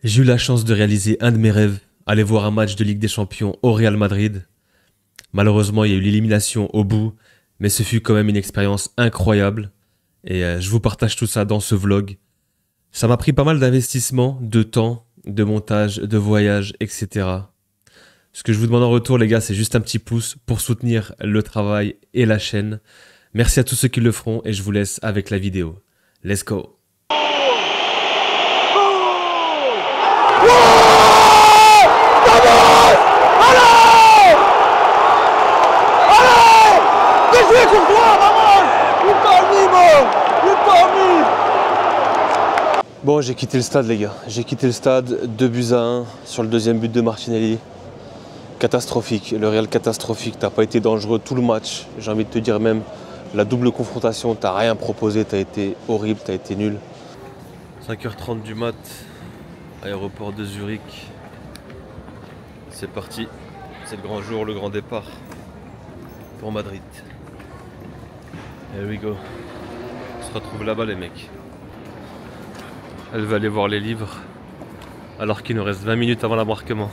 J'ai eu la chance de réaliser un de mes rêves, aller voir un match de Ligue des Champions au Real Madrid. Malheureusement, il y a eu l'élimination au bout, mais ce fut quand même une expérience incroyable. Et je vous partage tout ça dans ce vlog. Ça m'a pris pas mal d'investissement, de temps, de montage, de voyage, etc. Ce que je vous demande en retour, les gars, c'est juste un petit pouce pour soutenir le travail et la chaîne. Merci à tous ceux qui le feront et je vous laisse avec la vidéo. Let's go! Bon, j'ai quitté le stade, les gars. J'ai quitté le stade, 2-1 sur le deuxième but de Martinelli. Catastrophique. Le Real catastrophique. T'as pas été dangereux tout le match. J'ai envie de te dire même la double confrontation. T'as rien proposé. T'as été horrible. T'as été nul. 5h30 du mat. Aéroport de Zurich. C'est parti. C'est le grand jour, le grand départ pour Madrid. Here we go. On se retrouve là-bas, les mecs. Elle va aller voir les livres alors qu'il nous reste 20 minutes avant l'embarquement.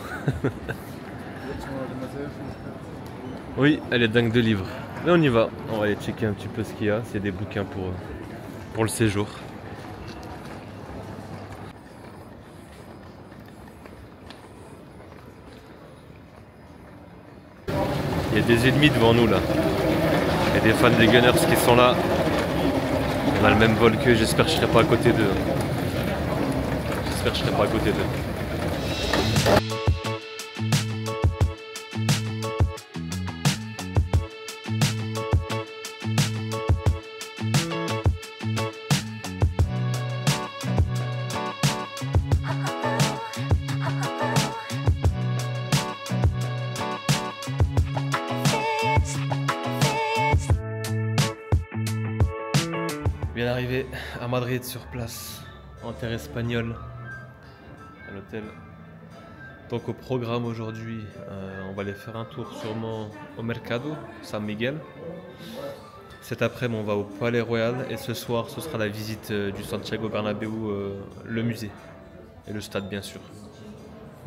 Oui, elle est dingue de livres. Mais on y va. On va aller checker un petit peu ce qu'il y a. C'est des bouquins pour le séjour. Il y a des ennemis devant nous là. Il y a des fans des Gunners qui sont là. On a le même vol qu'eux. J'espère que je serai pas à côté d'eux. J'espère que je serai pas à côté d'eux. Bien arrivé à Madrid sur place, en terre espagnole, à l'hôtel. Donc au programme aujourd'hui, on va aller faire un tour sûrement au Mercado, San Miguel. Cet après-midi, on va au Palais Royal et ce soir, ce sera la visite du Santiago Bernabéu, le musée et le stade bien sûr.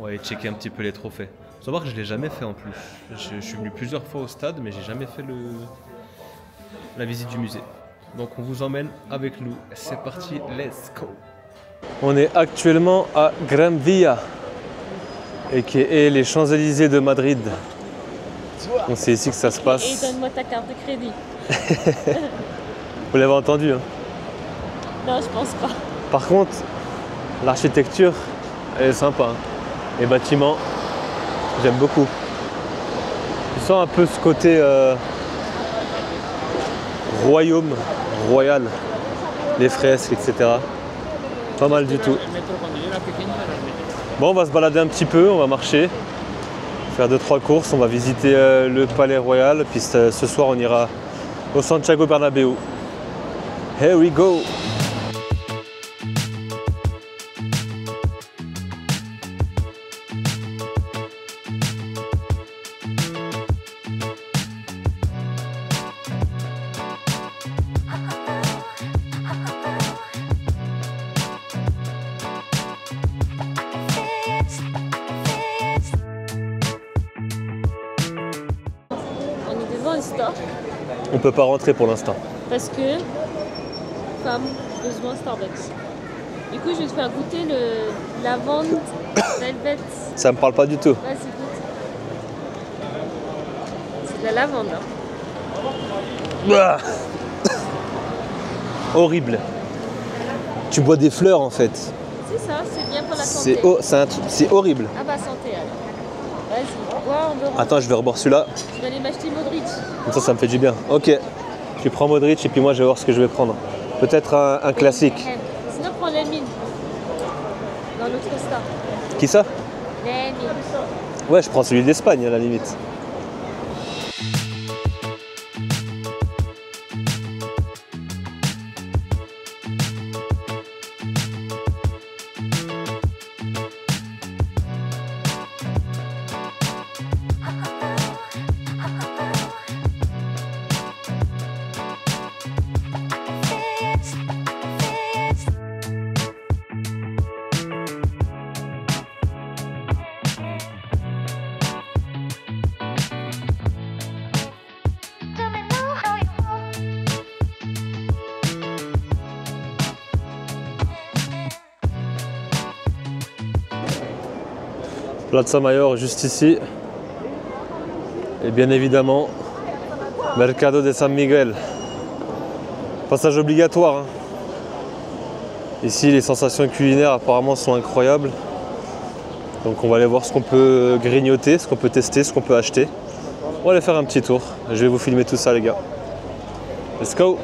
On va aller checker un petit peu les trophées. Faut savoir que je ne l'ai jamais fait en plus. Je suis venu plusieurs fois au stade, mais j'ai jamais fait la visite du musée. Donc on vous emmène avec nous. C'est parti, let's go. On est actuellement à Gran Via, et qui est les Champs-Élysées de Madrid. Donc c'est ici que ça se passe. Et donne-moi ta carte de crédit. Vous l'avez entendu, hein? Non, je pense pas. Par contre, l'architecture, elle est sympa. Hein. Les bâtiments, j'aime beaucoup. Tu sens un peu ce côté royaume, royal, les fresques, etc. Pas mal du tout. Bon, on va se balader un petit peu, on va marcher, faire 2-3 courses, on va visiter le Palais Royal, puis ce soir on ira au Santiago Bernabéu. Here we go! On peut pas rentrer pour l'instant. Parce que femme, besoin Starbucks. Du coup, je vais te faire goûter le lavande velvet. Ça me parle pas du tout. Vas-y, goûte. C'est de la lavande. Hein. Ah Horrible. Tu bois des fleurs en fait. C'est ça, c'est bien pour la santé. C'est horrible. Ah bah santé alors. Vas-y, bois en dehors. Attends, je vais reboire celui-là. Je vais aller m'acheter Modric. Comme ça me fait du bien. Ok. Tu prends Modric et puis moi je vais voir ce que je vais prendre. Peut-être un classique. Sinon prends Lemine. Dans l'autre star. Qui ça? Lemine. Ouais, je prends celui d'Espagne à la limite. Plaza Mayor juste ici. Et bien évidemment, Mercado de San Miguel. Passage obligatoire. Hein. Ici, les sensations culinaires apparemment sont incroyables. Donc on va aller voir ce qu'on peut grignoter, ce qu'on peut tester, ce qu'on peut acheter. On va aller faire un petit tour. Je vais vous filmer tout ça les gars. Let's go!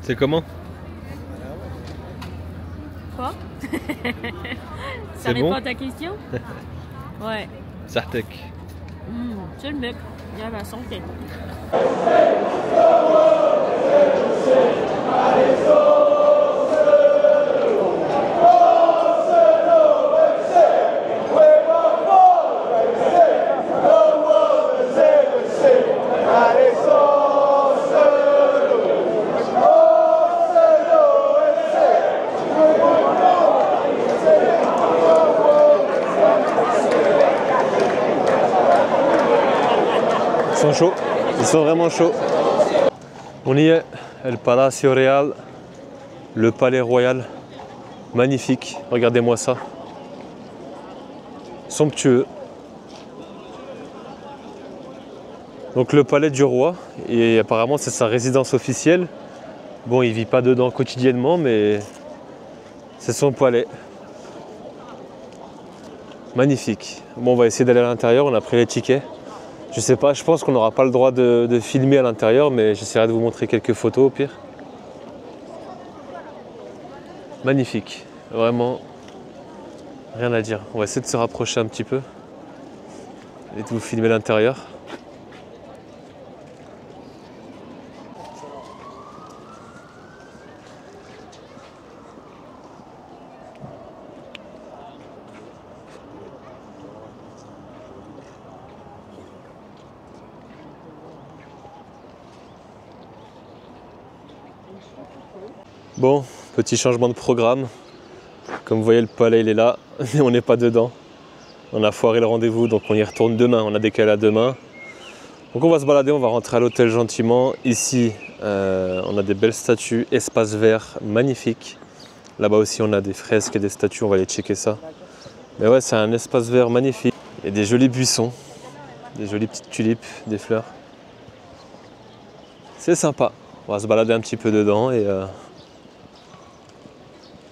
C'est comment? Quoi? Ça C'est répond bon? à ta question? Ouais. Sartek. C'est le mec. Il y a la santé. Ils sont chauds, ils sont vraiment chauds. On y est, El Palacio Real, le palais royal, magnifique, regardez-moi ça. Somptueux. Donc le palais du roi, et apparemment c'est sa résidence officielle. Bon, il vit pas dedans quotidiennement, mais c'est son palais. Magnifique. Bon, on va essayer d'aller à l'intérieur, on a pris les tickets. Je sais pas, je pense qu'on n'aura pas le droit de filmer à l'intérieur, mais j'essaierai de vous montrer quelques photos au pire. Magnifique, vraiment, rien à dire. On va essayer de se rapprocher un petit peu et de vous filmer l'intérieur. Bon, petit changement de programme. Comme vous voyez, le palais il est là, mais on n'est pas dedans. On a foiré le rendez-vous, donc on y retourne demain. On a décalé à demain. Donc on va se balader, on va rentrer à l'hôtel gentiment. Ici, on a des belles statues, espace vert magnifique. Là-bas aussi, on a des fresques et des statues, on va aller checker ça. Mais ouais, c'est un espace vert magnifique. Il y a des jolis buissons, des jolies petites tulipes, des fleurs. C'est sympa. On va se balader un petit peu dedans et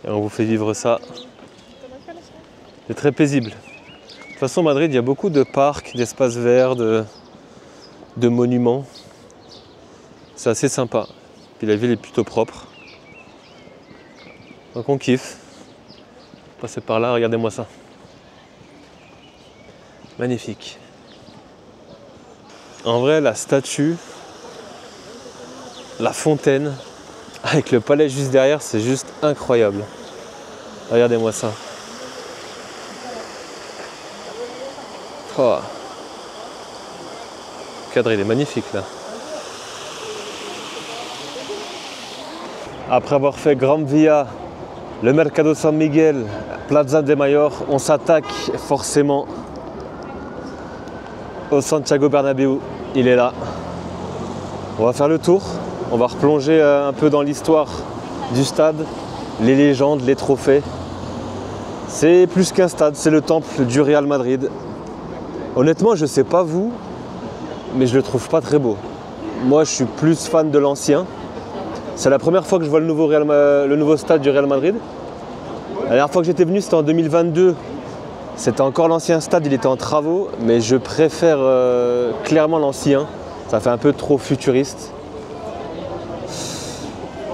on vous fait vivre ça. C'est très paisible. De toute façon, Madrid, il y a beaucoup de parcs, d'espaces verts, de monuments. C'est assez sympa. Puis la ville est plutôt propre. Donc on kiffe. Passez par là, regardez-moi ça. Magnifique. En vrai, la statue, la fontaine, avec le palais juste derrière, c'est juste incroyable. Regardez-moi ça. Oh. Le cadre, il est magnifique là. Après avoir fait Gran Via, le Mercado San Miguel, Plaza de Mayor, on s'attaque forcément au Santiago Bernabéu. Il est là. On va faire le tour. On va replonger un peu dans l'histoire du stade, les légendes, les trophées. C'est plus qu'un stade, c'est le temple du Real Madrid. Honnêtement, je sais pas vous, mais je le trouve pas très beau. Moi, je suis plus fan de l'ancien. C'est la première fois que je vois le nouveau stade du Real Madrid. La dernière fois que j'étais venu, c'était en 2022. C'était encore l'ancien stade, il était en travaux, mais je préfère clairement l'ancien. Ça fait un peu trop futuriste.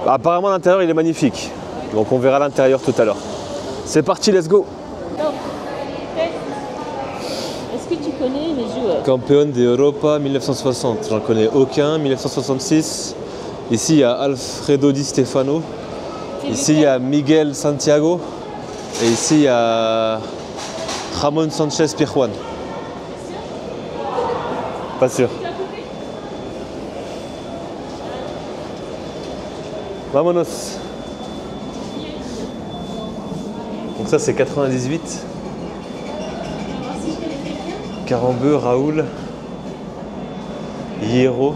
Apparemment, l'intérieur, il est magnifique. Donc on verra l'intérieur tout à l'heure. C'est parti, let's go. Donc, est-ce que tu connais les joueurs? Campeón de Europa 1960, j'en connais aucun. 1966, ici il y a Alfredo Di Stefano. Ici il y a Miguel Santiago. Et ici il y a Ramón Sánchez Pizjuán. Pas sûr. Vamonos. Donc ça c'est 98. Carambeu, Raoul, Hierro.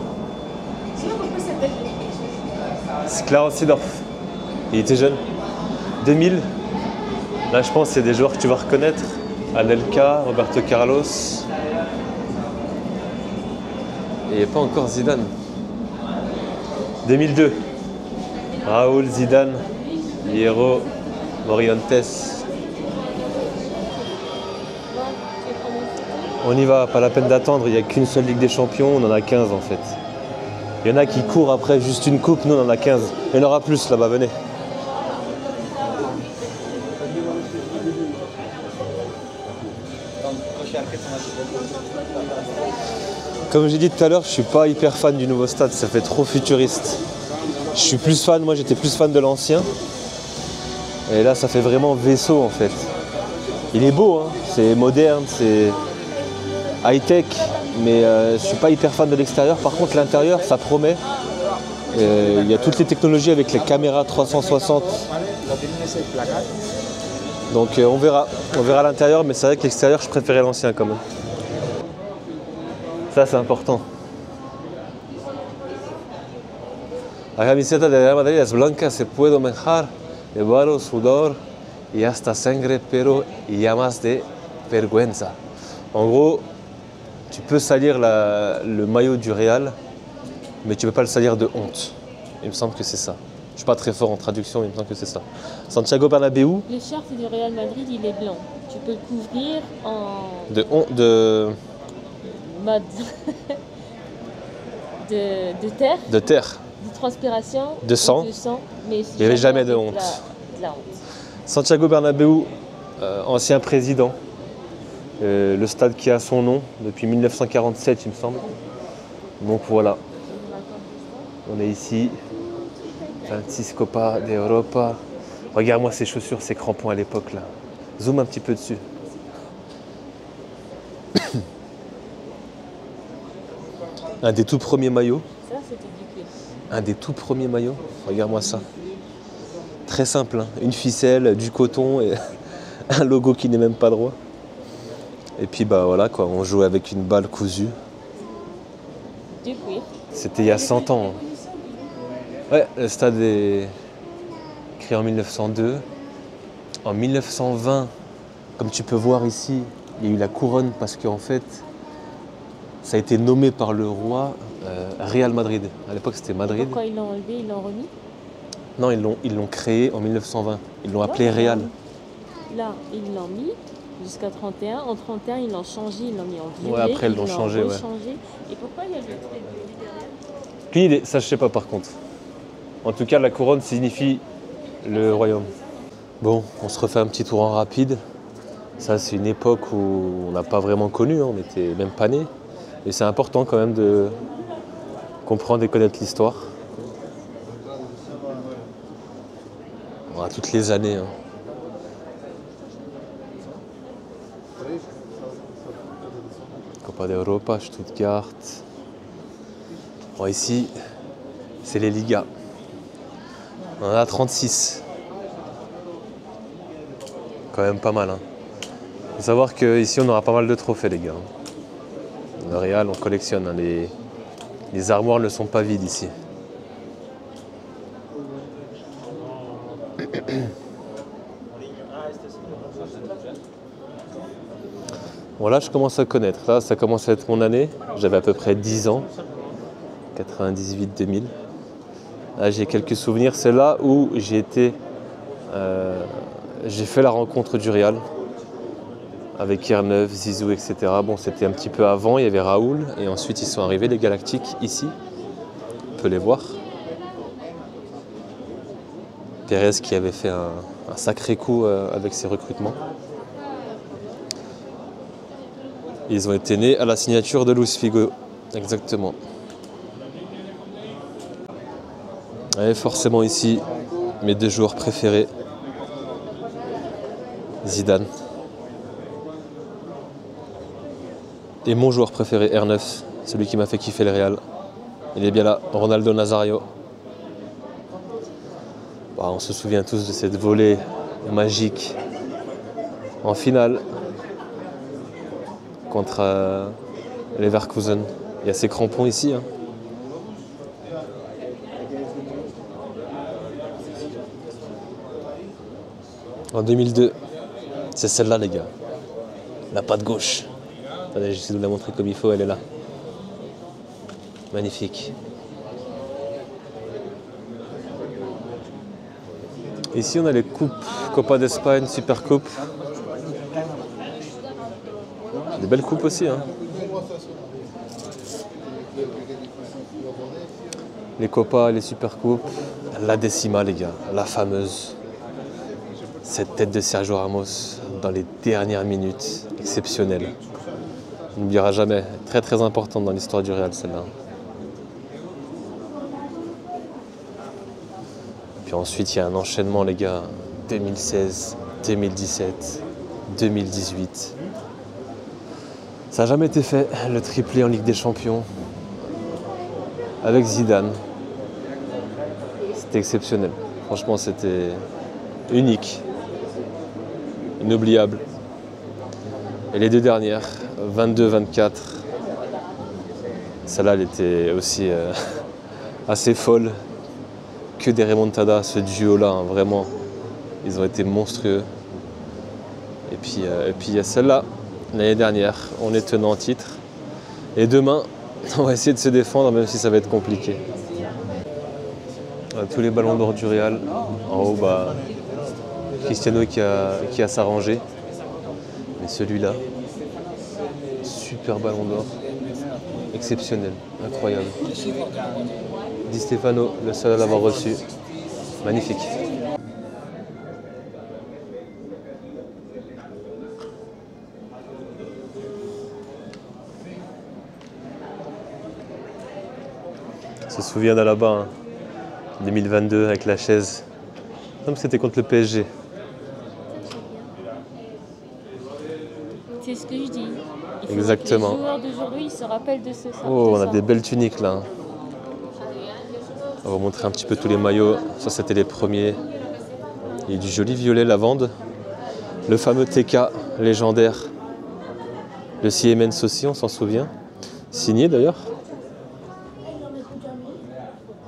C'est Clarence Seedorf. Il était jeune. 2000. Là je pense que c'est des joueurs que tu vas reconnaître. Anelka, Roberto Carlos. Et il n'y a pas encore Zidane. 2002. Raoul, Zidane, Hierro, Morientes. On y va, pas la peine d'attendre, il n'y a qu'une seule Ligue des Champions, on en a 15 en fait. Il y en a qui courent après juste une coupe, nous on en a 15. Il y en aura plus là-bas, venez. Comme j'ai dit tout à l'heure, je suis pas hyper fan du nouveau stade, ça fait trop futuriste. Je suis plus fan, moi j'étais plus fan de l'ancien. Et là ça fait vraiment vaisseau en fait. Il est beau, hein, c'est moderne, c'est high-tech, mais je suis pas hyper fan de l'extérieur. Par contre l'intérieur ça promet. Il y a toutes les technologies avec les caméras 360. Donc on verra l'intérieur, mais c'est vrai que l'extérieur je préférais l'ancien quand même. Ça c'est important. La camiseta de Real Madrid es blanca, se puede manjar de barro, sudor y hasta sangre, pero llamas de vergüenza. En gros, tu peux salir le maillot du Real, mais tu ne peux pas le salir de honte. Il me semble que c'est ça. Je ne suis pas très fort en traduction, mais il me semble que c'est ça. Santiago Bernabéu. Le shirt du Real Madrid, il est blanc. Tu peux le couvrir en... De mode de terre. De terre. De transpiration. De sang. Mais il n'y avait jamais de honte. De la honte. Santiago Bernabéu, ancien président. Le stade qui a son nom depuis 1947, il me semble. Donc voilà. On est ici. 26 Copa de Europa. Regarde-moi ces chaussures, ces crampons à l'époque là. Zoom un petit peu dessus. Un des tout premiers maillots. Ça, c'était du cuir. Un des tout premiers maillots. Regarde-moi ça. Très simple, hein. Une ficelle, du coton et un logo qui n'est même pas droit. Et puis bah voilà quoi, on jouait avec une balle cousue. Du cuir. C'était il y a 100 ans. Ouais, le stade est créé en 1902. En 1920, comme tu peux voir ici, il y a eu la couronne parce qu'en fait, ça a été nommé par le roi Real Madrid. À l'époque, c'était Madrid. Pourquoi ils l'ont enlevé, ils l'ont remis? Non, ils l'ont créé en 1920. Ils l'ont appelé Real. Là, ils l'ont mis jusqu'à 31. En 31, ils l'ont changé, ils l'ont mis en violet. Ouais, après, ils l'ont changé, ouais. Et pourquoi il y a le trait de vie derrière? Qu'une idée, ça je sais pas par contre. En tout cas, la couronne signifie le royaume. Bon, on se refait un petit tour en rapide. Ça, c'est une époque où on n'a pas vraiment connu, hein, on n'était même pas nés. Et c'est important quand même de comprendre et connaître l'histoire. On a toutes les années. Hein. Copa de Europa, Stuttgart. Bon, ici, c'est les Ligas. On en a 36. Quand même pas mal. Hein. Faut savoir qu'ici, on aura pas mal de trophées, les gars. Le Real, on collectionne. Hein. Les armoires ne sont pas vides ici. Bon, là, je commence à connaître. Là, ça commence à être mon année. J'avais à peu près 10 ans. 98-2000. Là, j'ai quelques souvenirs. C'est là où j'ai été... j'ai fait la rencontre du Real. Avec Irneuf, Zizou, etc. Bon, c'était un petit peu avant. Il y avait Raoul. Et ensuite, ils sont arrivés, les Galactiques, ici. On peut les voir. Pérez qui avait fait un sacré coup avec ses recrutements. Ils ont été nés à la signature de Luis Figo. Exactement. Et forcément ici, mes 2 joueurs préférés. Zidane. Et mon joueur préféré, R9, celui qui m'a fait kiffer le Real. Il est bien là, Ronaldo Nazario. Bah, on se souvient tous de cette volée magique en finale contre Leverkusen. Il y a ces crampons ici. Hein. En 2002, c'est celle-là les gars. La patte gauche. Attendez, j'essaie de vous la montrer comme il faut, elle est là. Magnifique. Ici on a les coupes, Copa d'Espagne, Super Coupe. Des belles coupes aussi. Hein. Les Copas, les Super Coupes. La Décima les gars, la fameuse. Cette tête de Sergio Ramos dans les dernières minutes, exceptionnelle. On n'oubliera jamais, très très importante dans l'histoire du Real celle-là. Puis ensuite il y a un enchaînement les gars, 2016, 2017, 2018. Ça n'a jamais été fait, le triplé en Ligue des Champions, avec Zidane. C'était exceptionnel, franchement c'était unique. Inoubliable. Et les 2 dernières, 22-24, celle-là elle était aussi assez folle. Que des remontadas, ce duo-là, hein, vraiment. Ils ont été monstrueux. Et puis il y a celle-là, l'année dernière, on est tenant en titre. Et demain, on va essayer de se défendre, même si ça va être compliqué. Tous les ballons d'or du Real. En haut, bah, Cristiano qui a s'arrangé. Mais celui-là, super ballon d'or. Exceptionnel, incroyable. Di Stefano, le seul à l'avoir reçu. Magnifique. On se souvient d'Alaba, hein, 2022 avec la chaise. Comme c'était contre le PSG. C'est ce que je dis. Exactement. Les joueurs d'aujourd'hui se rappellent de ce. Oh, on a des belles tuniques là. On va vous montrer un petit peu tous les maillots. Ça, c'était les premiers. Il y a du joli violet lavande. Le fameux TK légendaire. Le Siemens aussi, on s'en souvient. Signé d'ailleurs.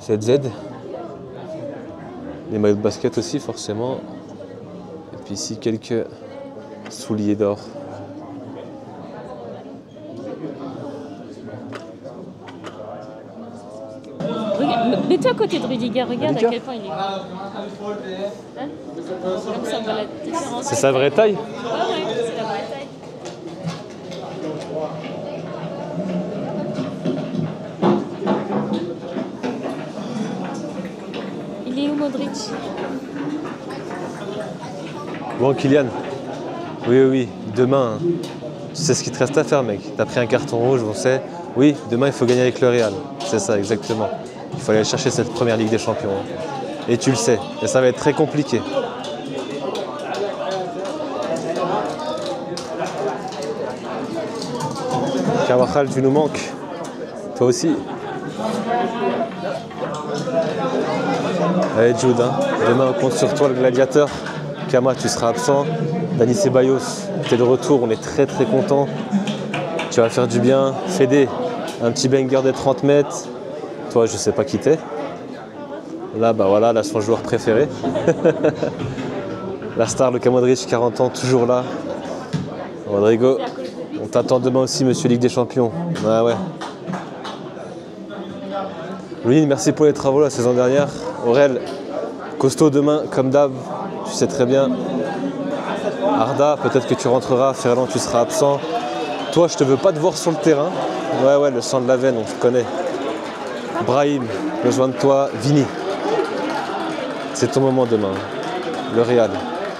ZZ. Les maillots de basket aussi, forcément. Et puis ici, quelques souliers d'or. Mets-toi à côté de Rudiger, regarde à quel point il est grand. Hein, comme ça, on voit la différence. C'est sa vraie taille? Ouais, c'est la vraie taille. Il est où Modric? Bon, Kylian. Oui. Demain, hein. Tu sais ce qu'il te reste à faire, mec. T'as pris un carton rouge, on sait. Oui, demain, il faut gagner avec le Real. C'est ça, exactement. Il faut aller chercher cette première Ligue des Champions. Et tu le sais. Et ça va être très compliqué. Carvajal, tu nous manques. Toi aussi. Allez, Jude. Hein. Demain, on compte sur toi, le gladiateur. Kama, tu seras absent. Dani Ceballos, tu es de retour. On est très très content. Tu vas faire du bien. Fede, un petit banger des 30 mètres. Toi, je sais pas qui t'es. Là, bah voilà, là, son joueur préféré. La star, Luka Modric, 40 ans, toujours là. Rodrigo, on t'attend demain aussi, monsieur Ligue des Champions. Ah ouais. Louis, merci pour les travaux la saison dernière. Aurel, costaud demain, comme d'hab, tu sais très bien. Arda, peut-être que tu rentreras. Ferland, tu seras absent. Toi, je te veux pas te voir sur le terrain. Ouais, le sang de la veine, on se connaît. Brahim, besoin de toi. Vini. C'est ton moment demain, le Real.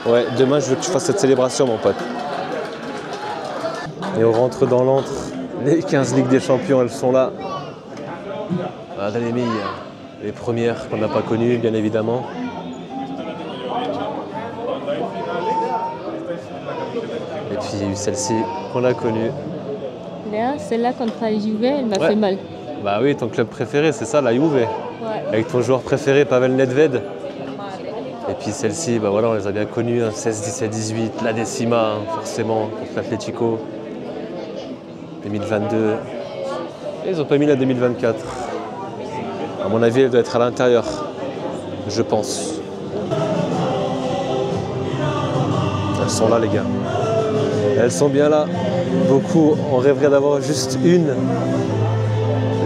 Ouais, demain je veux que tu fasses cette célébration mon pote. Et on rentre dans l'antre. Les 15 Ligues des Champions, elles sont là. Les premières qu'on n'a pas connues, bien évidemment. Et puis il y a eu celle-ci qu'on a connue. Léa, celle-là contre la Juve, elle m'a fait mal. Bah oui, ton club préféré, c'est ça, la Juve. Ouais. Avec ton joueur préféré, Pavel Nedved. Et puis celle-ci, bah voilà, on les a bien connues, hein, 16, 17, 18, la Décima, hein, forcément, contre l'Atlético. 2022. Et ils n'ont pas mis la 2024. À mon avis, elle doit être à l'intérieur, je pense. Elles sont là, les gars. Elles sont bien là. Beaucoup, on rêverait d'avoir juste une.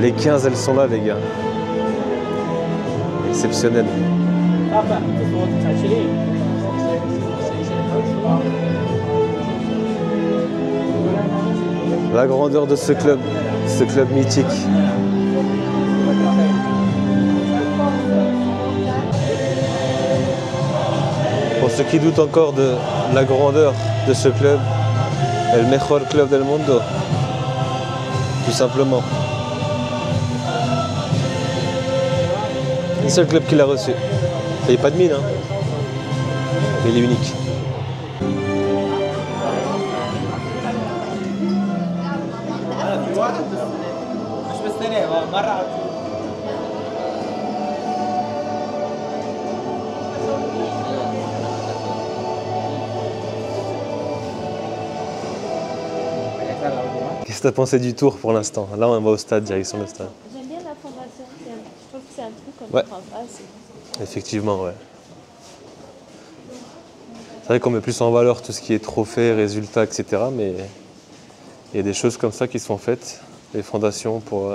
Les 15, elles sont là, les gars. Exceptionnel. La grandeur de ce club mythique. Pour ceux qui doutent encore de la grandeur de ce club, el mejor club del mundo, tout simplement. Le seul club qui l'a reçu. Il n'y a pas de mine, hein. Mais il est unique. Qu'est-ce que tu as pensé du tour pour l'instant? Là, on va au stade, direction le stade. J'aime bien la fondation, je trouve que c'est un truc qu'on Ouais. ne prend pas assez. Effectivement, ouais. C'est vrai qu'on met plus en valeur tout ce qui est trophées, résultats, etc. Mais il y a des choses comme ça qui sont faites, les fondations pour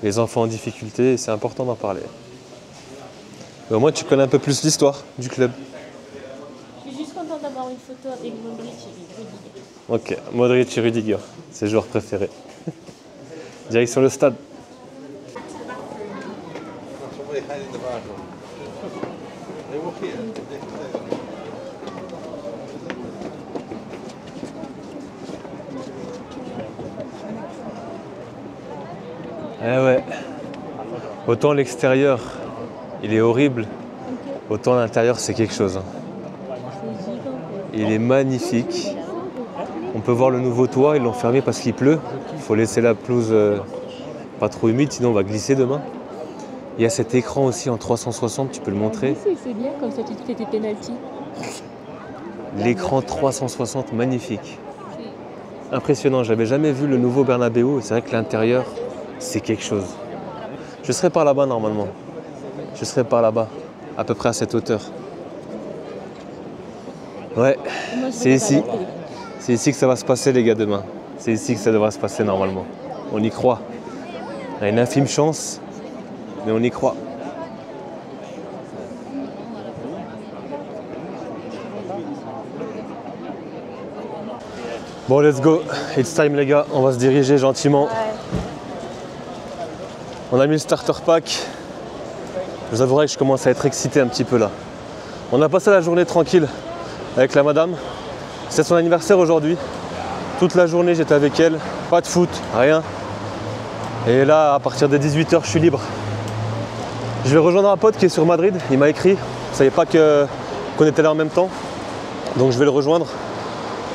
les enfants en difficulté, et c'est important d'en parler. Mais au moins, tu connais un peu plus l'histoire du club. Je suis juste contente d'avoir une photo avec Modric et Rudiger. Ok, Modric et Rudiger, ses joueurs préférés. Direction le stade. Eh ouais. Autant l'extérieur, il est horrible, autant l'intérieur, c'est quelque chose. C'est gigantesque. Il est magnifique. On peut voir le nouveau toit, ils l'ont fermé parce qu'il pleut. Il faut laisser la pelouse pas trop humide, sinon on va glisser demain. Il y a cet écran aussi en 360, tu peux le montrer. C'est bien, comme ça tu te fais tes pénaltys. L'écran 360, magnifique. Impressionnant, j'avais jamais vu le nouveau Bernabéu, et c'est vrai que l'intérieur, c'est quelque chose. Je serai par là-bas normalement. Je serai par là-bas, à peu près à cette hauteur. Ouais, c'est ici. C'est ici que ça va se passer les gars demain. C'est ici que ça devrait se passer normalement. On y croit. On a une infime chance, mais on y croit. Bon, let's go. It's time les gars, on va se diriger gentiment. Ouais. On a mis le starter pack. Je vous avouerai que je commence à être excité un petit peu là. On a passé la journée tranquille avec la madame. C'est son anniversaire aujourd'hui. Toute la journée j'étais avec elle. Pas de foot, rien. Et là, à partir de 18h, je suis libre. Je vais rejoindre un pote qui est sur Madrid. Il m'a écrit. Je ne savais pas qu'on était là en même temps. Donc je vais le rejoindre.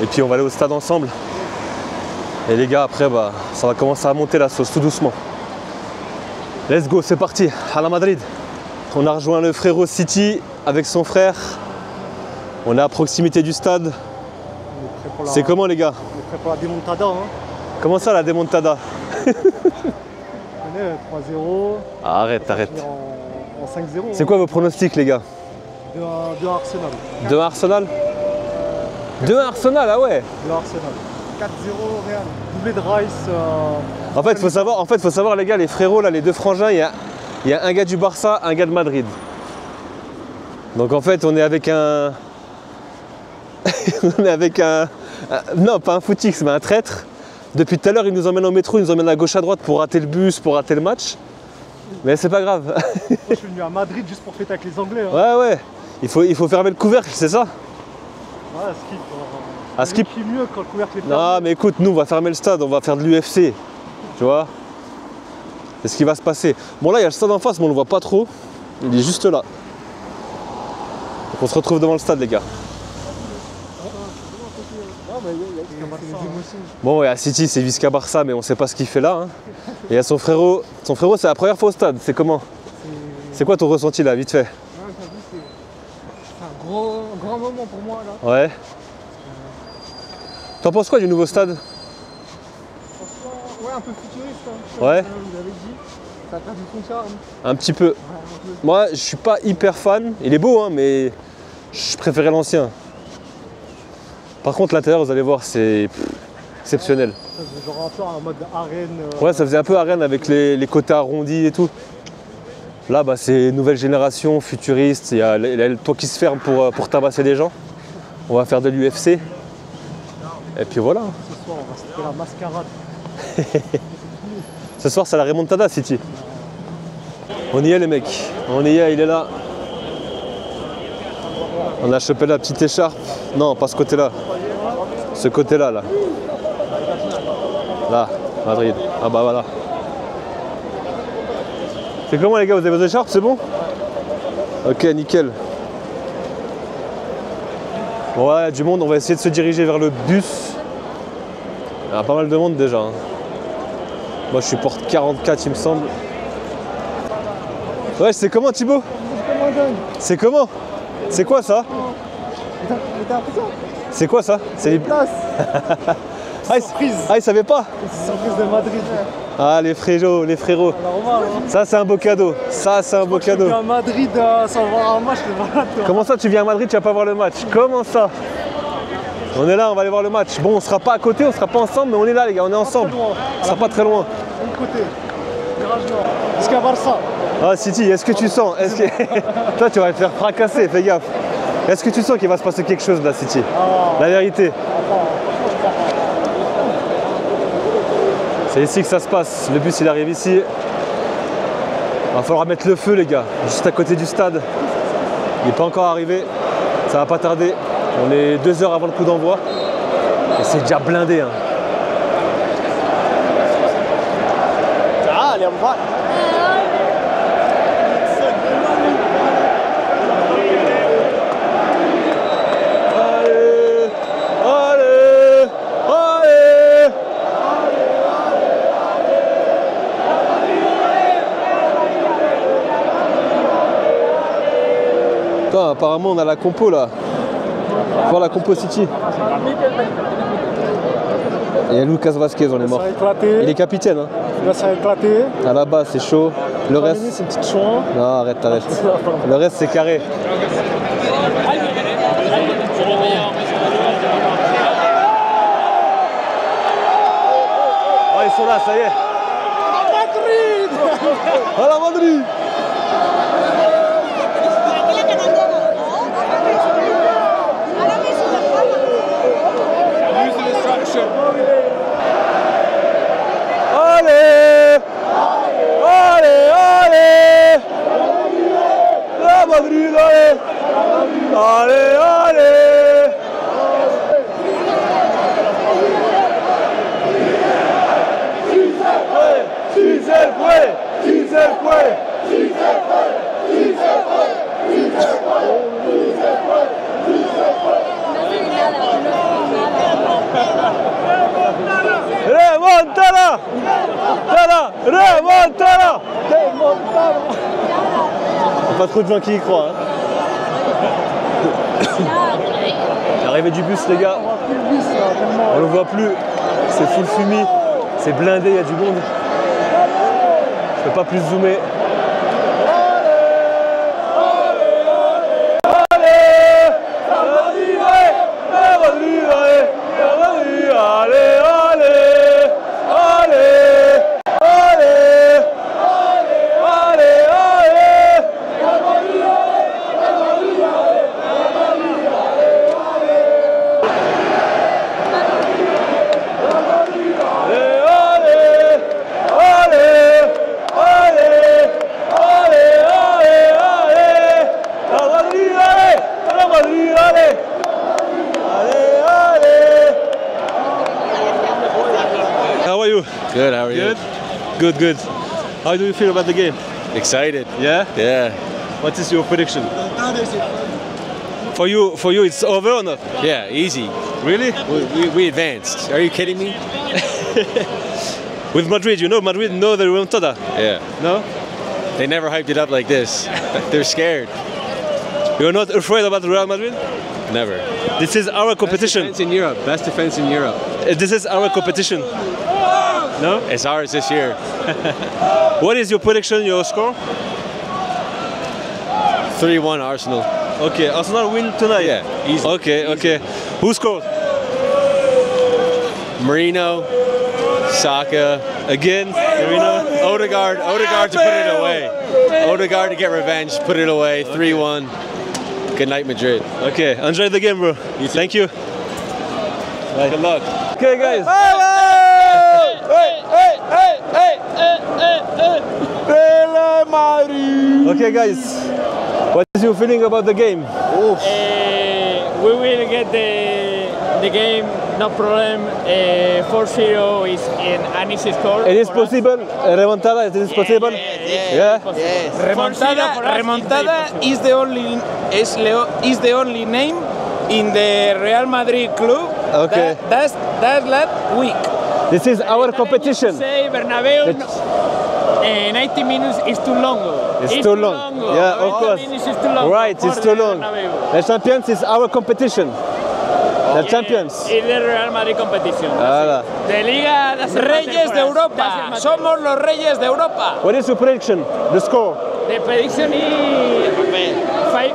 Et puis on va aller au stade ensemble. Et les gars, après, bah, ça va commencer à monter la sauce tout doucement. Let's go, c'est parti, à la Madrid. On a rejoint le Frérot City avec son frère. On est à proximité du stade. C'est comment les gars? On est prêt pour la démontada. Hein. Comment ça la démontada? On est 3-0. Ah, arrête. En 5-0. C'est quoi vos pronostics les gars? 2 Arsenal. 2-1 Arsenal? 2-1 Arsenal, ah ouais. 2 Arsenal. 4-0 Real. Doublé de Rice. En fait, faut savoir les gars, les frérots là, les deux frangins, il y a un gars du Barça, un gars de Madrid. Donc en fait, on est avec un... Non, pas un footix, mais un traître. Depuis tout à l'heure, il nous emmène au métro, il nous emmène à gauche à droite pour rater le bus, pour rater le match. Mais c'est pas grave. Moi, je suis venu à Madrid juste pour fêter avec les Anglais. Hein. Ouais, ouais. Il faut fermer le couvercle, c'est ça? Ouais, skip. À skip. C'est mieux quand le couvercle est fermé. Non, mais écoute, nous, on va fermer le stade, on va faire de l'UFC. Tu vois? C'est ce qui va se passer. Bon, là, il y a le stade en face, mais on le voit pas trop. Il est juste là. Donc, on se retrouve devant le stade, les gars. Bon, ouais, à City, c'est Visca Barça, mais on sait pas ce qu'il fait là. Hein. Et il y a son frérot. Son frérot, c'est la première fois au stade. C'est comment? C'est quoi ton ressenti là, vite fait? Ouais, j'avoue, c'est un grand moment pour moi là. Ouais. T'en penses quoi du nouveau stade? Franchement, ouais, un peu futuriste. Hein. Ouais. Vous avez dit, ça a perdu son charme. Un petit peu. Ouais, un peu. Moi, je suis pas hyper fan. Il est beau, hein, mais je préférais l'ancien. Par contre, l'intérieur, vous allez voir, c'est exceptionnel. Ça faisait genre un peu en mode arène. Ouais, ça faisait un peu arène avec les côtés arrondis et tout. Là, bah, c'est nouvelle génération, futuriste. Il y a le toit qui se ferme pour tabasser des gens. On va faire de l'UFC. Et puis voilà. Ce soir, on va se faire la mascarade. Ce soir, c'est la remontada, City. On y est, les mecs. On y est, il est là. On a chopé la petite écharpe. Non, pas ce côté-là. Ce côté-là, là. Là, Madrid. Ah bah voilà. C'est comment, les gars? Vous avez vos écharpes, c'est bon? Ok, nickel. Bon, voilà, il y a du monde. On va essayer de se diriger vers le bus. Il y a pas mal de monde déjà. Hein. Moi, je suis porte 44, il me semble. Ouais, c'est comment, Thibaut? C'est comment? C'est quoi ça? C'est quoi ça? C'est les places. surprise. Ah, ils savaient pas? C'est surprise de Madrid. Ah, les frérots, les frérots. Normal, hein. Ça, c'est un beau cadeau. Ça, c'est un beau cadeau. Je viens à Madrid sans voir un match, le malade. Comment ça, tu viens à Madrid, tu vas pas voir le match? Comment ça? On est là, on va aller voir le match. Bon, on sera pas à côté, on sera pas ensemble, mais on est là, les gars, on est ensemble. On sera pas très loin. De l'autre côté. Virage nord. Jusqu'à Barça. Ah, City, est-ce que tu sens? Toi, tu vas te faire fracasser, fais gaffe. Est-ce que tu sens qu'il va se passer quelque chose là, City? La vérité. C'est ici que ça se passe. Le bus, il arrive ici. Il va falloir mettre le feu, les gars. Juste à côté du stade. Il n'est pas encore arrivé. Ça va pas tarder. On est 2 heures avant le coup d'envoi. Et c'est déjà blindé. Hein. Allez, on va. Apparemment on a la compo là. Voir la compo City. Il y a Lucas Vazquez, on est mort. Il est capitaine. Hein. Là ça a éclaté. À la base c'est chaud. Le reste. C'est une petite chouin. Non, arrête. Le reste c'est carré. Oh, ils sont là, ça y est. À la Madrid. Allez! Allez! Allez! La Madrid, allez! Allez! Allez! Si c'est prêt! Si c'est prêt! Si c'est prêt! Si c'est prêt! Si c'est prêt! Remontala! Remontala! Il n'y a pas trop de gens qui y croient. Hein. L'arrivée du bus, les gars. On le voit plus. C'est full fumé. C'est blindé, il y a du monde. Je peux pas plus zoomer. Allez, Good, how are you? Good, good. How do you feel about the game? Excited. Yeah? Yeah. What is your prediction? For you, it's over or not? Yeah, easy. Really? We advanced. Are you kidding me? With Madrid, you know, Madrid know the remontada. Yeah. No? They never hyped it up like this. They're scared. You're not afraid about Real Madrid? Never. This is our competition. Best defense in Europe. Best defense in Europe. This is our competition. No? It's ours this year. What is your prediction, your score? 3-1 Arsenal. Okay, Arsenal win tonight? Yeah, easy. Okay, okay. Who scored? Marino, Saka, Again, Marino. Odegaard to put it away. Odegaard to get revenge, put it away. 3-1. Good night, Madrid. Okay, enjoy the game, bro. Thank you. Bye. Good luck. Okay, guys. Okay, guys. What is your feeling about the game? We will get the game, no problem. 4-0 is an easy score. It is for us. possible? Remontada, it is possible? Yeah? Remontada is the only name in the Real Madrid club. Okay. That's that week. This is our competition. Say Bernabeu, 90 minutes is too long. It's too long. Yeah, of 90 course. minutes is too long. Right, for it's too the long. Bernabeu. The champions is our competition. The champions. It's the Real Madrid competition. Voilà. The Liga doesn't matter Reyes for de us. Europa. Doesn't matter. Somos los Reyes de Europa. What is your prediction? The score? The prediction is 5-0.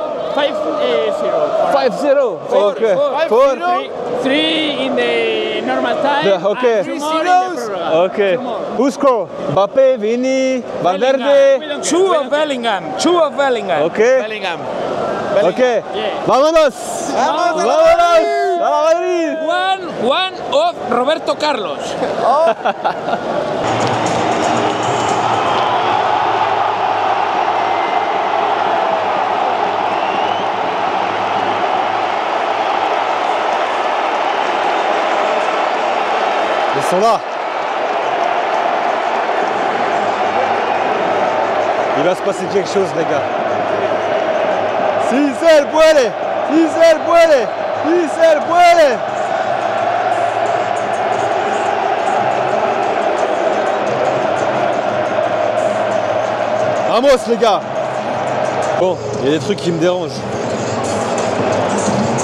5-0. Okay. Four. 3 in the normal time. Yeah, okay. And 2 more in the prorroga. Okay. 2 more. Who score? Mbappé, Vini, Valverde. Two of Bellingham. Okay. Bellingham. Okay. Yeah. Vámonos. Vámonos. ¡A Madrid! One of Roberto Carlos. Ils sont là. Il va se passer quelque chose, les gars. Si se puede, si se puede, si se puede. Vamos, les gars. Bon, il y a des trucs qui me dérangent.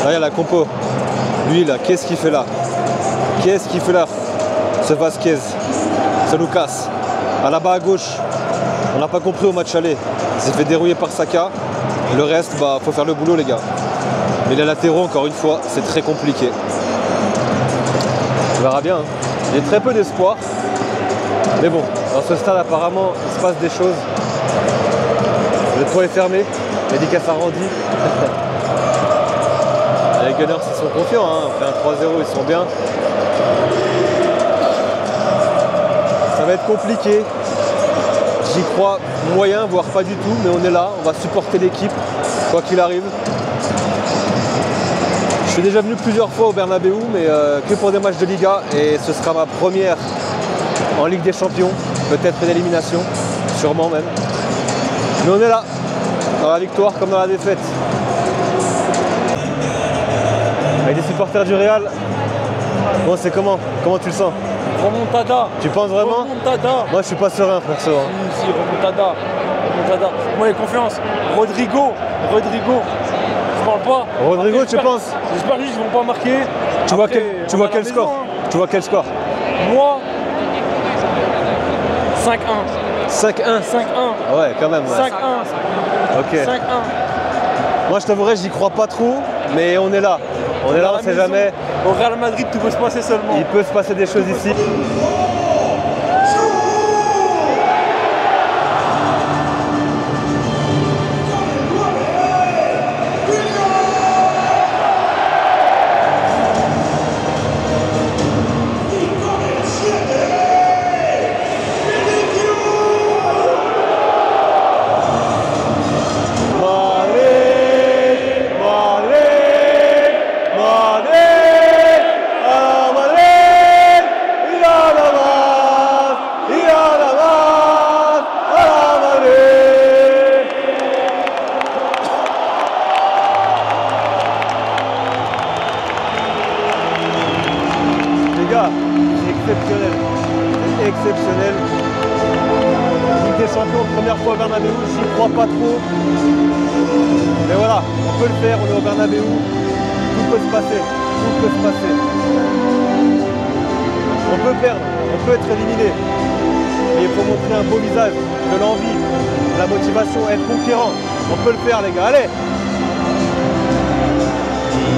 Là, il y a la compo. Lui, là, qu'est-ce qu'il fait là? Qu'est-ce qu'il fait là? Ce Vasquez, ce Lucas, à la bas à gauche, on n'a pas compris au match aller. Il s'est fait dérouiller par Saka. Le reste, bah, faut faire le boulot, les gars. Mais les latéraux, encore une fois, c'est très compliqué. On verra bien. Hein. Il y a très peu d'espoir. Mais bon, dans ce stade, apparemment, il se passe des choses. Le toit est fermé. Dédicace à Randy. Les Gunners, ils sont confiants. Hein. Après un 3-0, ils sont bien. Ça va être compliqué. J'y crois moyen, voire pas du tout, mais on est là, on va supporter l'équipe, quoi qu'il arrive. Je suis déjà venu plusieurs fois au Bernabeu, mais que pour des matchs de Liga, et ce sera ma première en Ligue des Champions, peut-être une élimination, sûrement même. Mais on est là, dans la victoire comme dans la défaite. Avec des supporters du Real, bon c'est comment tu le sens? Remontada. Tu penses vraiment? Remontada. Moi je suis pas serein perso. Hein. Si, remontada. Moi j'ai confiance. Rodrigo. Je parle pas. Rodrigo, tu penses? J'espère juste qu'ils vont pas marquer. Tu vois quel score? Tu vois quel score? Moi 5-1. 5-1. 5-1. Ah ouais, quand même. Ouais. 5-1. Ok. 5-1. Moi je t'avouerai, j'y crois pas trop, mais on est là. On est là, on sait jamais. Au Real Madrid, tout peut se passer seulement. Il peut se passer des choses ici. gars, c'est exceptionnel. C'est exceptionnel. Ligue des Champions, première fois au Bernabéu, j'y crois pas trop. Mais voilà, on peut le faire, on est au Bernabéu. Tout peut se passer. Tout peut se passer. On peut perdre, on peut être éliminé. Mais il faut montrer un beau visage, de l'envie, de la motivation, être conquérant. On peut le faire les gars, allez!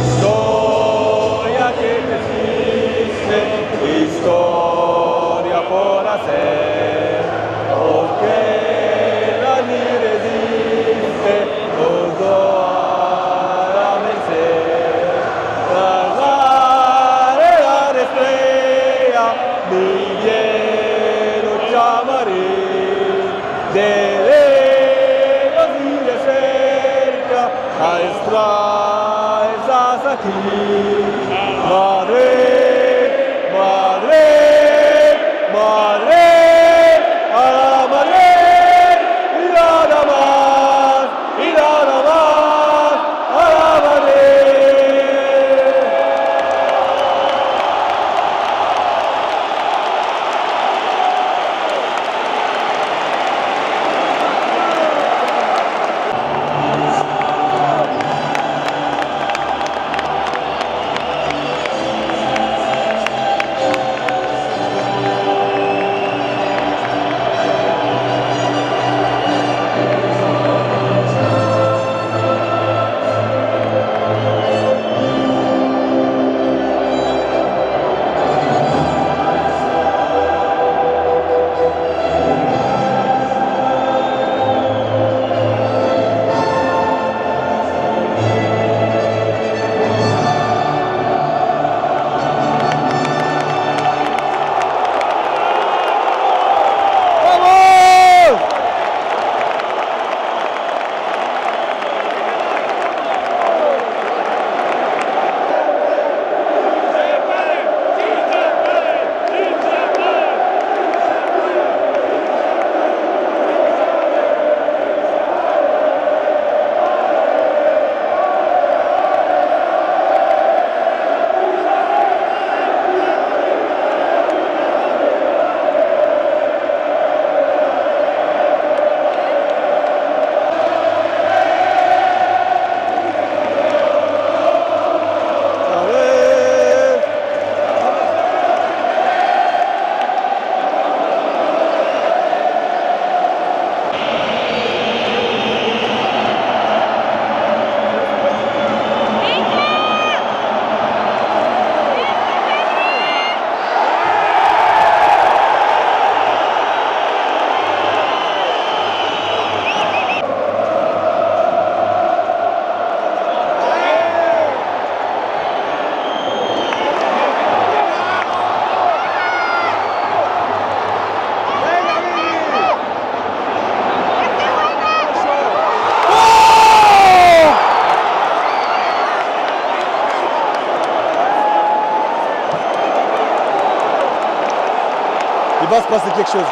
Historia que te existe, historia por hacer, porque nadie resiste, todo a vencer. La estrella, mi bien lo llamaré, de lejos y de cerca, a extraes aquí. Madrid, Madrid, Madrid, a la Madrid, y nada más, a la Madrid. Il va se passer quelque chose.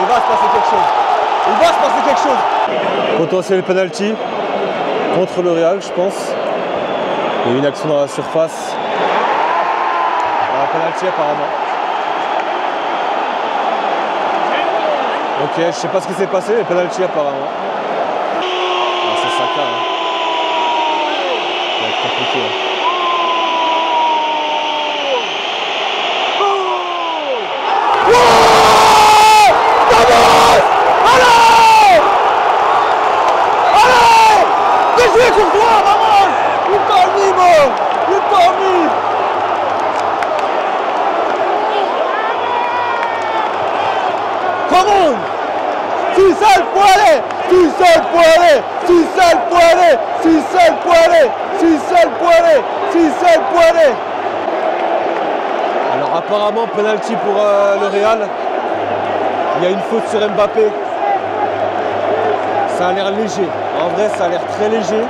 Il va se passer quelque chose. Il va se passer quelque chose. Potentiel penalty contre le Real, je pense. Il y a une action dans la surface. Un penalty apparemment. Ok, je sais pas ce qui s'est passé, mais penalty apparemment. Ah, c'est Saka. Hein. Ça va être compliqué. Hein. Courtois, vamos! You told me, bro! You told me! Come on! Si seul puede! Si seul puede! Si seul puede! Si seul puede! Si seul puede! Si seul puede! Alors apparemment penalty pour le Real. Il y a une faute sur Mbappé. Ça a l'air léger. En vrai, ça a l'air très léger.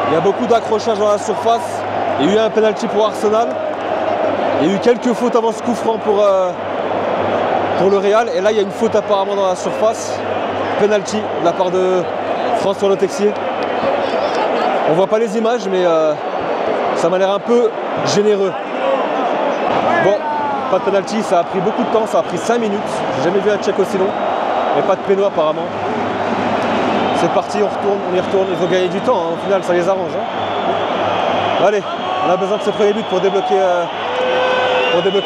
Il y a beaucoup d'accrochages dans la surface. Il y a eu un penalty pour Arsenal. Il y a eu quelques fautes avant ce coup franc pour le Real. Et là, il y a une faute apparemment dans la surface. Penalty de la part de François Le Texier. On voit pas les images, mais ça m'a l'air un peu généreux. Bon, pas de penalty, ça a pris beaucoup de temps, ça a pris 5 minutes. J'ai jamais vu un check aussi long. Mais pas de péno apparemment. C'est parti, on y retourne, il faut gagner du temps, hein. Au final ça les arrange. Hein. Allez, on a besoin de ce premier but pour débloquer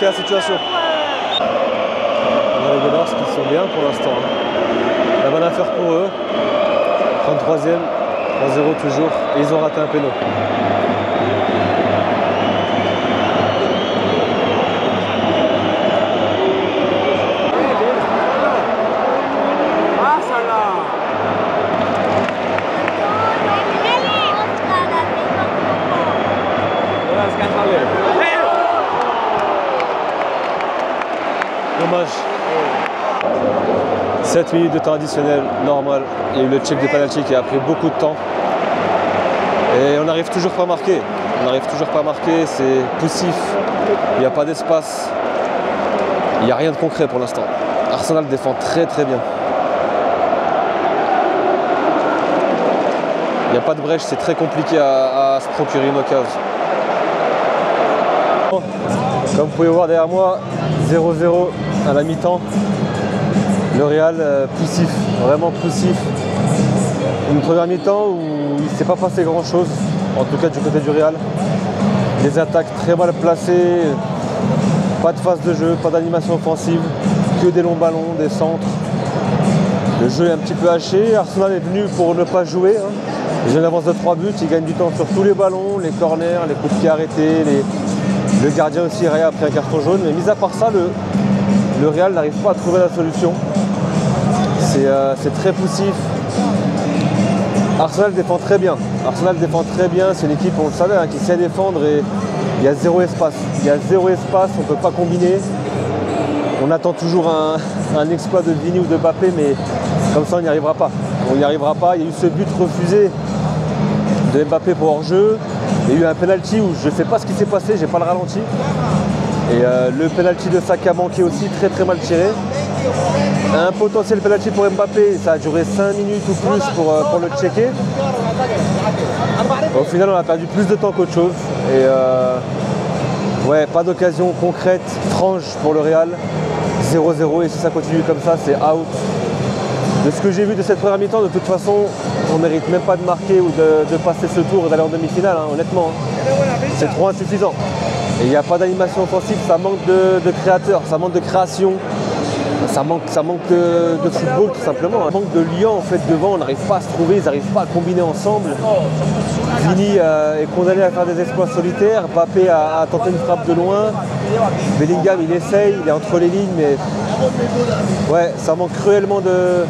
la situation. Les Gunners qui sont bien pour l'instant. Hein. La bonne affaire pour eux. 33e, 3-0 toujours, et ils ont raté un péno. Dommage. 7 minutes de temps additionnel, normal. Il y a eu le check de penalty qui a pris beaucoup de temps. Et on n'arrive toujours pas à marquer. C'est poussif. Il n'y a pas d'espace. Il n'y a rien de concret pour l'instant. Arsenal défend très très bien. Il n'y a pas de brèche, c'est très compliqué à se procurer une occasion. Comme vous pouvez voir derrière moi, 0-0 à la mi-temps. Le Real poussif, vraiment poussif. Une première mi-temps où il ne s'est pas passé grand chose, en tout cas du côté du Real. Des attaques très mal placées, pas de phase de jeu, pas d'animation offensive, que des longs ballons, des centres. Le jeu est un petit peu haché. Arsenal est venu pour ne pas jouer. Hein. Ils ont une avance de 3 buts, ils gagnent du temps sur tous les ballons, les corners, les coups de pied arrêtés, le gardien aussi Raya a pris un carton jaune. Mais mis à part ça, le Real n'arrive pas à trouver la solution. C'est très poussif. Arsenal défend très bien. C'est une équipe, on le savait, hein, qui sait défendre et il y a zéro espace. On ne peut pas combiner. On attend toujours un exploit de Vini ou de Mbappé, mais comme ça on n'y arrivera pas. Il y a eu ce but refusé de Mbappé pour hors-jeu. Il y a eu un penalty où je ne sais pas ce qui s'est passé, j'ai pas le ralenti. Et le penalty de Saka manqué aussi, très très mal tiré. Un potentiel penalty pour Mbappé, ça a duré 5 minutes ou plus pour le checker. Au final, on a perdu plus de temps qu'autre chose. Et ouais, pas d'occasion concrète, franche pour le Real. 0-0 et si ça continue comme ça, c'est out. De ce que j'ai vu de cette première mi-temps, de toute façon, on ne mérite même pas de marquer ou de passer ce tour et d'aller en demi-finale, hein, honnêtement. C'est trop insuffisant. Et il n'y a pas d'animation offensive, ça manque de créateurs, ça manque de création. Ça manque de football tout simplement. Ça manque de lien en fait devant, on n'arrive pas à se trouver, ils n'arrivent pas à combiner ensemble. Vini est condamné à faire des exploits solitaires, Mbappé a tenté une frappe de loin. Bellingham il essaye, il est entre les lignes, mais ouais, ça manque cruellement de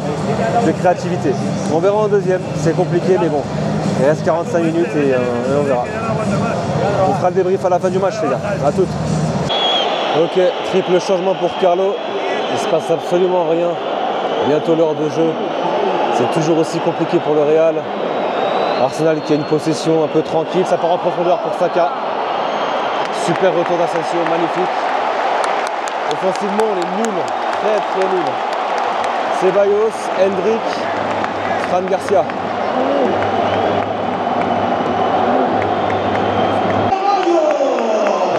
créativité. On verra en deuxième, c'est compliqué mais bon, il reste 45 minutes et on verra. On fera le débrief à la fin du match les gars, à toutes. Ok, triple changement pour Carlo. Il ne se passe absolument rien. Bientôt l'heure de jeu. C'est toujours aussi compliqué pour le Real. Arsenal qui a une possession un peu tranquille. Ça part en profondeur pour Saka. Super retour d'Asensio, magnifique. Offensivement, on est nul. Très très nul. Ceballos, Hendrik, Fran Garcia.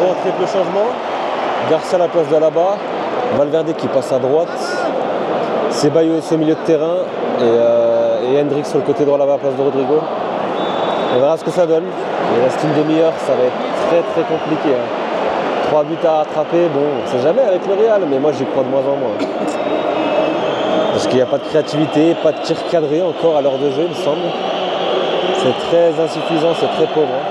Bon, triple changement. Garcia à la place d'Alaba. Valverde qui passe à droite, Ceballos au milieu de terrain et Hendrik sur le côté droit là-bas à la place de Rodrigo. On verra ce que ça donne. Il reste une demi-heure, ça va être très très compliqué. Hein. 3 buts à rattraper, bon, on sait jamais avec le Real, mais moi j'y crois de moins en moins. Parce qu'il n'y a pas de créativité, pas de tir cadré encore à l'heure de jeu, il me semble. C'est très insuffisant, c'est très pauvre. Hein.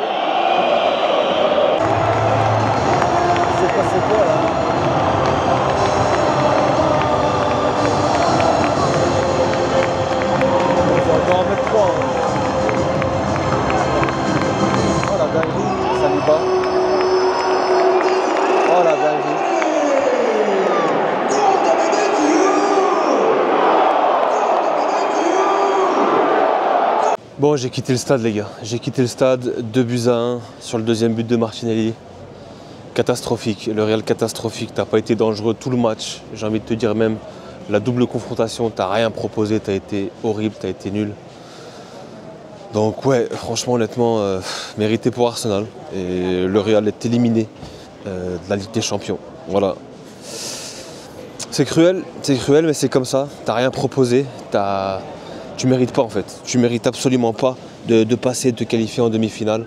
C'est passé quoi là ? Encore en mettre 3. Hein. Oh la dinguerie, ça lit pas. Oh la dinguerie. Bon, j'ai quitté le stade les gars. J'ai quitté le stade, 2-1 sur le deuxième but de Martinelli. Catastrophique, le Real catastrophique. T'as pas été dangereux tout le match. J'ai envie de te dire même. La double confrontation, t'as rien proposé, t'as été horrible, t'as été nul. Donc ouais, franchement, honnêtement, mérité pour Arsenal. Et le Real est éliminé de la Ligue des Champions. Voilà, C'est cruel, mais c'est comme ça. T'as rien proposé, tu mérites pas en fait. Tu mérites absolument pas de passer, de te qualifier en demi-finale.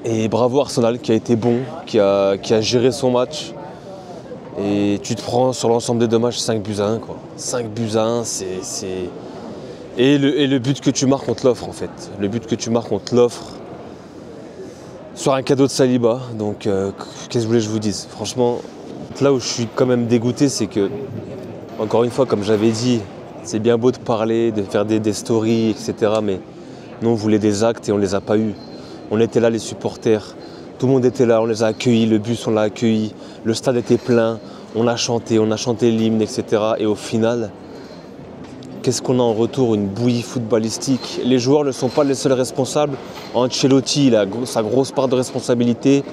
Et bravo Arsenal qui a été bon, qui a géré son match. Et tu te prends sur l'ensemble des deux matchs 5-1 quoi. 5-1, c'est... Et le but que tu marques, on te l'offre en fait. Le but que tu marques, on te l'offre sur un cadeau de Saliba. Donc qu'est-ce que vous voulez que je vous dise? Franchement, là où je suis quand même dégoûté, c'est que, encore une fois, comme j'avais dit, c'est bien beau de parler, de faire des stories, etc. Mais nous, on voulait des actes et on ne les a pas eus. On était là, les supporters. Tout le monde était là, on les a accueillis, le bus, on l'a accueilli. Le stade était plein, on a chanté l'hymne, etc. Et au final, qu'est-ce qu'on a en retour? Une bouillie footballistique. Les joueurs ne sont pas les seuls responsables. Ancelotti, il a sa grosse part de responsabilité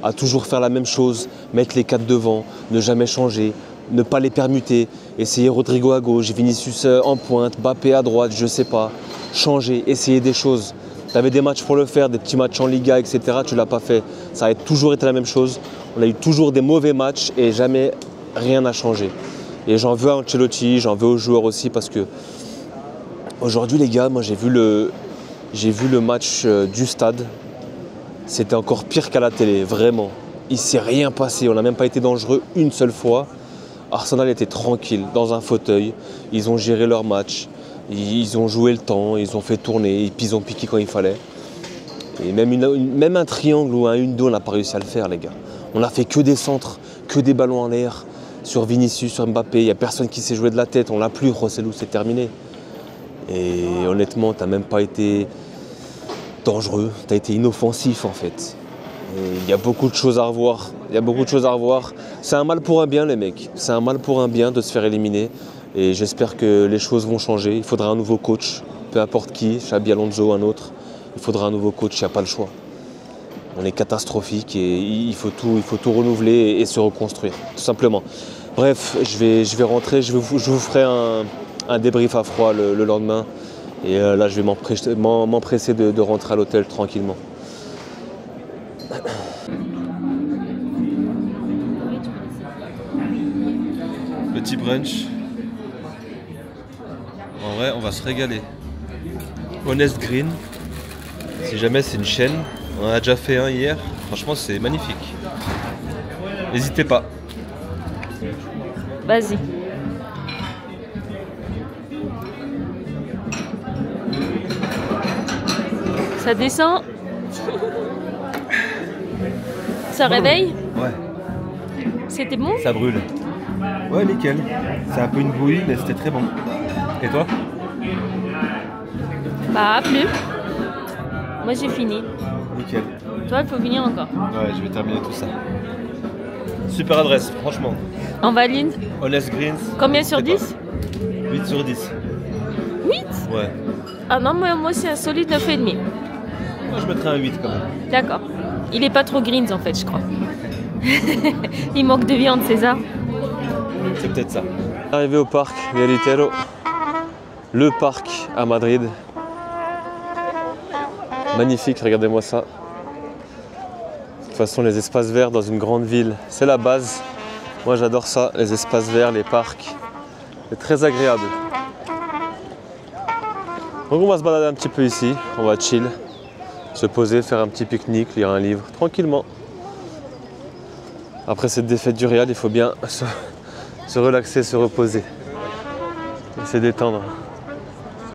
à toujours faire la même chose, mettre les 4 devant, ne jamais changer, ne pas les permuter, essayer Rodrigo à gauche, Vinicius en pointe, Mbappé à droite, je sais pas, changer, essayer des choses. Tu avais des matchs pour le faire, des petits matchs en Liga, etc. Tu l'as pas fait. Ça a toujours été la même chose. On a eu toujours des mauvais matchs et jamais rien n'a changé. Et j'en veux à Ancelotti, j'en veux aux joueurs aussi parce que aujourd'hui les gars, moi j'ai vu le match du stade. C'était encore pire qu'à la télé, vraiment. Il ne s'est rien passé, on n'a même pas été dangereux une seule fois. Arsenal était tranquille, dans un fauteuil. Ils ont géré leur match, ils ont joué le temps, ils ont fait tourner, et puis ils ont piqué quand il fallait. Et même un triangle ou un 1-2, on n'a pas réussi à le faire les gars. On n'a fait que des centres, que des ballons en l'air. Sur Vinicius, sur Mbappé, il n'y a personne qui s'est joué de la tête, on l'a plus, Rossellou, c'est terminé. Et honnêtement, tu n'as même pas été dangereux, tu as été inoffensif en fait. Il y a beaucoup de choses à revoir, C'est un mal pour un bien les mecs, c'est un mal pour un bien de se faire éliminer. Et j'espère que les choses vont changer, il faudra un nouveau coach, peu importe qui, Xabi Alonso, un autre. Il faudra un nouveau coach, il n'y a pas le choix. On est catastrophique et il faut tout renouveler et se reconstruire, tout simplement. Bref, je vais rentrer, je vous ferai un débrief à froid le lendemain. Et là, je vais m'empresser de rentrer à l'hôtel tranquillement. Petit brunch. En vrai, on va se régaler. Honest Green. Si jamais c'est une chaîne, on en a déjà fait un hier. Franchement, c'est magnifique. N'hésitez pas. Vas-y. Ça descend. Ça réveille? Ouais. C'était bon? Ça brûle. Ouais, nickel. C'est un peu une bouillie, mais c'était très bon. Et toi? Bah, plus. Moi, j'ai fini. Nickel. Toi, il faut finir encore. Ouais, je vais terminer tout ça. Super adresse, franchement. On valide. Honest Greens. Combien sur 10? 8 sur 10. 8? Ouais. Ah non, moi c'est un solide 9,5. Moi, je mettrais un 8 quand même. D'accord. Il est pas trop greens en fait, je crois. Il manque de viande, César. C'est peut-être ça. Arrivé au parc Veritero, le parc à Madrid. Magnifique, regardez-moi ça. De toute façon, les espaces verts dans une grande ville, c'est la base. Moi, j'adore ça, les espaces verts, les parcs. C'est très agréable. Donc, on va se balader un petit peu ici. On va chill, se poser, faire un petit pique-nique, lire un livre, tranquillement. Après cette défaite du Real, il faut bien se relaxer, se reposer et se détendre.